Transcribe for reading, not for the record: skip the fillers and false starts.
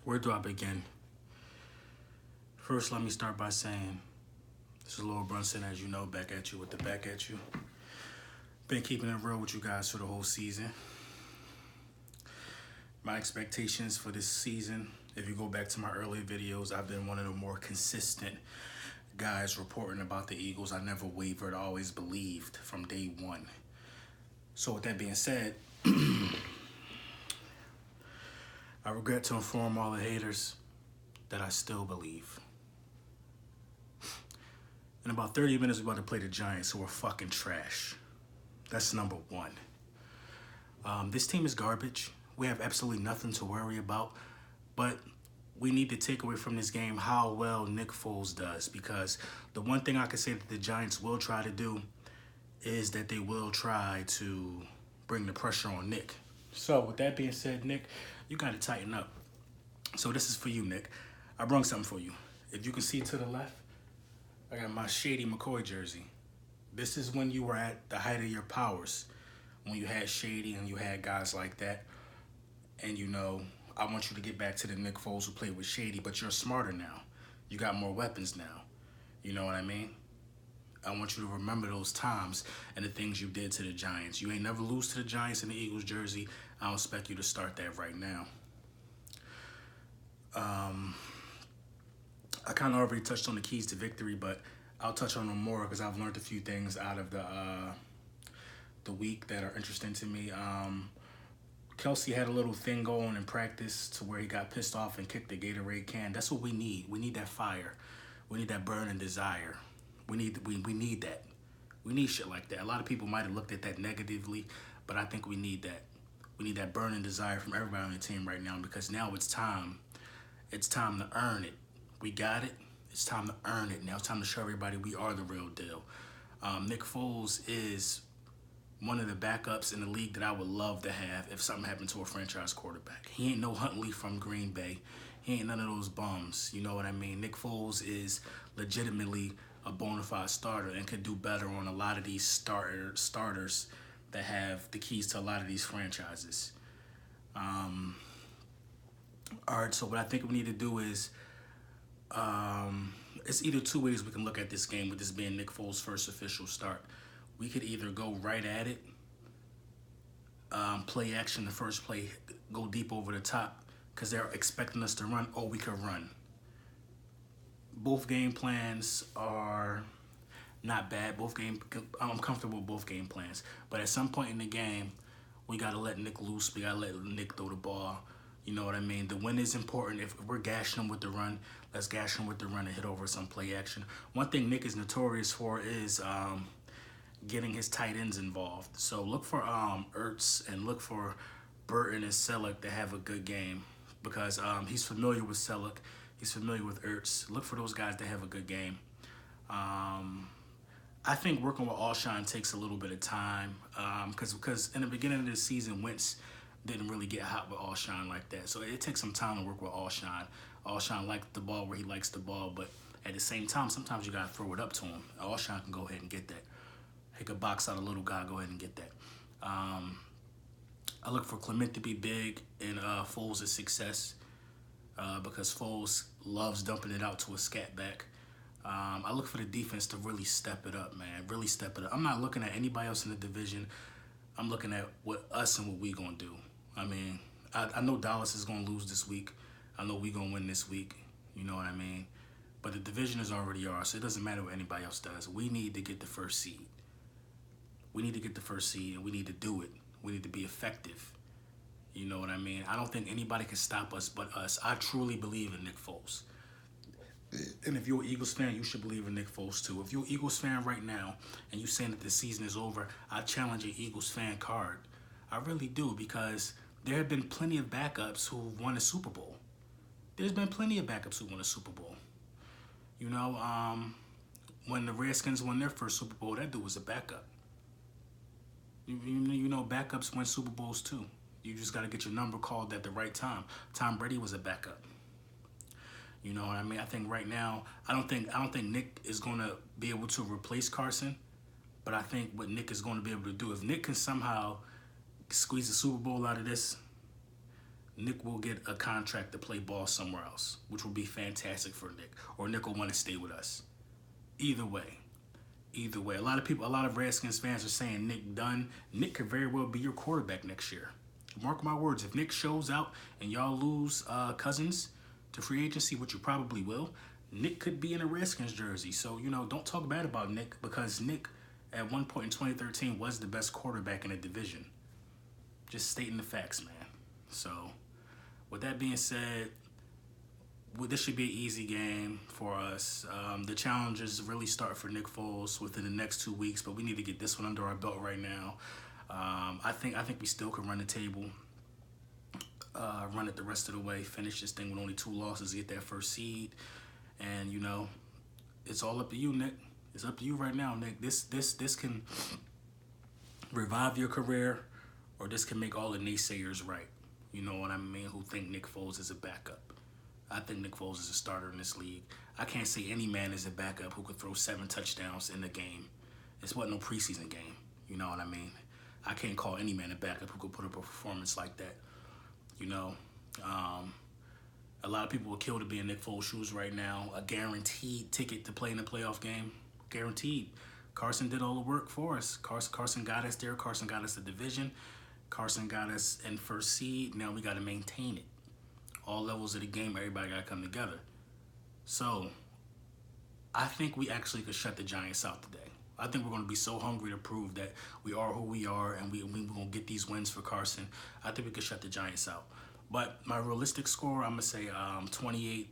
Where do I begin? First, let me start by saying this is Lord Brunson, as you know, back at you with the back at you. Been keeping it real with you guys for the whole season. My expectations for this season, if you go back to my earlier videos, I've been one of the more consistent guys reporting about the Eagles. I never wavered, I always believed from day one. So with that being said, I regret to inform all the haters that I still believe. In about 30 minutes, we're about to play the Giants, who are fucking trash. That's number one. This team is garbage. We have absolutely nothing to worry about, but we need to take away from this game how well Nick Foles does, because the one thing I can say that the Giants will try to do is that they will try to bring the pressure on Nick. So with that being said, Nick, you got to tighten up. So this is for you, Nick. I brought something for you. If you can see to the left, I got my Shady McCoy jersey. This is when you were at the height of your powers, when you had Shady and you had guys like that. And you know, I want you to get back to the Nick Foles who played with Shady, but you're smarter now. You got more weapons now. You know what I mean? I want you to remember those times and the things you did to the Giants. You ain't never lose to the Giants in the Eagles jersey. I don't expect you to start that right now. I kind of already touched on the keys to victory, but I'll touch on them more because I've learned a few things out of the week that are interesting to me. Kelsey had a little thing going in practice to where he got pissed off and kicked the Gatorade can. That's what we need. We need that fire. We need that burning desire. We need that. We need shit like that. A lot of people might have looked at that negatively, but I think we need that. We need that burning desire from everybody on the team right now, because now it's time. It's time to earn it. We got it. It's time to earn it. Now it's time to show everybody we are the real deal. Nick Foles is one of the backups in the league that I would love to have if something happened to a franchise quarterback. He ain't no Huntley from Green Bay. He ain't none of those bums. You know what I mean? Nick Foles is legitimately a bona fide starter and could do better on a lot of these starters that have the keys to a lot of these franchises. All right, so what I think we need to do is, it's either two ways we can look at this game with this being Nick Foles' first official start. We could either go right at it, play action the first play, go deep over the top because they're expecting us to run, or we could run. Both game plans are not bad. I'm comfortable with both game plans. But at some point in the game, we got to let Nick loose. We got to let Nick throw the ball. You know what I mean? The win is important. If we're gashing them with the run, let's gash them with the run and hit over some play action. One thing Nick is notorious for is getting his tight ends involved. So look for Ertz and look for Burton and Selleck to have a good game, because he's familiar with Selleck. He's familiar with Ertz. Look for those guys to have a good game. I think working with Alshon takes a little bit of time, because in the beginning of the season, Wentz didn't really get hot with Alshon like that. So it takes some time to work with Alshon. Alshon likes the ball where he likes the ball, but at the same time, sometimes you got to throw it up to him. Alshon can go ahead and get that. He could box out a little guy, go ahead and get that. I look for Clement to be big in Foles' success, because Foles loves dumping it out to a scat back. I look for the defense to really step it up, man. Really step it up. I'm not looking at anybody else in the division. I'm looking at what us and what we gonna do. I mean, I know Dallas is gonna lose this week. I know we gonna win this week. You know what I mean? But the division is already ours, so it doesn't matter what anybody else does. We need to get the first seed. We need to get the first seed, and we need to do it. We need to be effective. You know what I mean? I don't think anybody can stop us but us. I truly believe in Nick Foles. And if you're an Eagles fan, you should believe in Nick Foles too. If you're an Eagles fan right now and you're saying that the season is over, I challenge your Eagles fan card. I really do, because there have been plenty of backups who won a Super Bowl. There's been plenty of backups who won a Super Bowl. You know, when the Redskins won their first Super Bowl, that dude was a backup. You know, backups win Super Bowls too. You just got to get your number called at the right time. Tom Brady was a backup. You know what I mean? I think right now, I don't think Nick is going to be able to replace Carson, but I think what Nick is going to be able to do, if Nick can somehow squeeze a Super Bowl out of this, Nick will get a contract to play ball somewhere else, which will be fantastic for Nick. Or Nick will want to stay with us. Either way. Either way. A lot of Redskins fans are saying Nick done. Nick could very well be your quarterback next year. Mark my words, if Nick shows out and y'all lose Cousins to free agency, which you probably will, Nick could be in a Redskins jersey. So, don't talk bad about Nick, because Nick, at one point in 2013, was the best quarterback in the division. Just stating the facts, man. So, with that being said, this should be an easy game for us. The challenges really start for Nick Foles within the next 2 weeks, but we need to get this one under our belt right now. I think we still can run the table, run it the rest of the way, finish this thing with only 2 losses, get that first seed, and it's all up to you, Nick. It's up to you right now, Nick. This can revive your career, or this can make all the naysayers right. You know what I mean? Who think Nick Foles is a backup? I think Nick Foles is a starter in this league. I can't say any man is a backup who could throw 7 touchdowns in the game. This wasn't no preseason game. You know what I mean? I can't call any man a backup who could put up a performance like that. A lot of people will kill to be in Nick Foles' shoes right now. A guaranteed ticket to play in a playoff game. Guaranteed. Carson did all the work for us. Carson got us there. Carson got us the division. Carson got us in first seed. Now we got to maintain it. All levels of the game, everybody got to come together. So, I think we actually could shut the Giants out today. I think we're going to be so hungry to prove that we are who we are, and we're going to get these wins for Carson. I think we could shut the Giants out. But my realistic score, I'm going to say 28.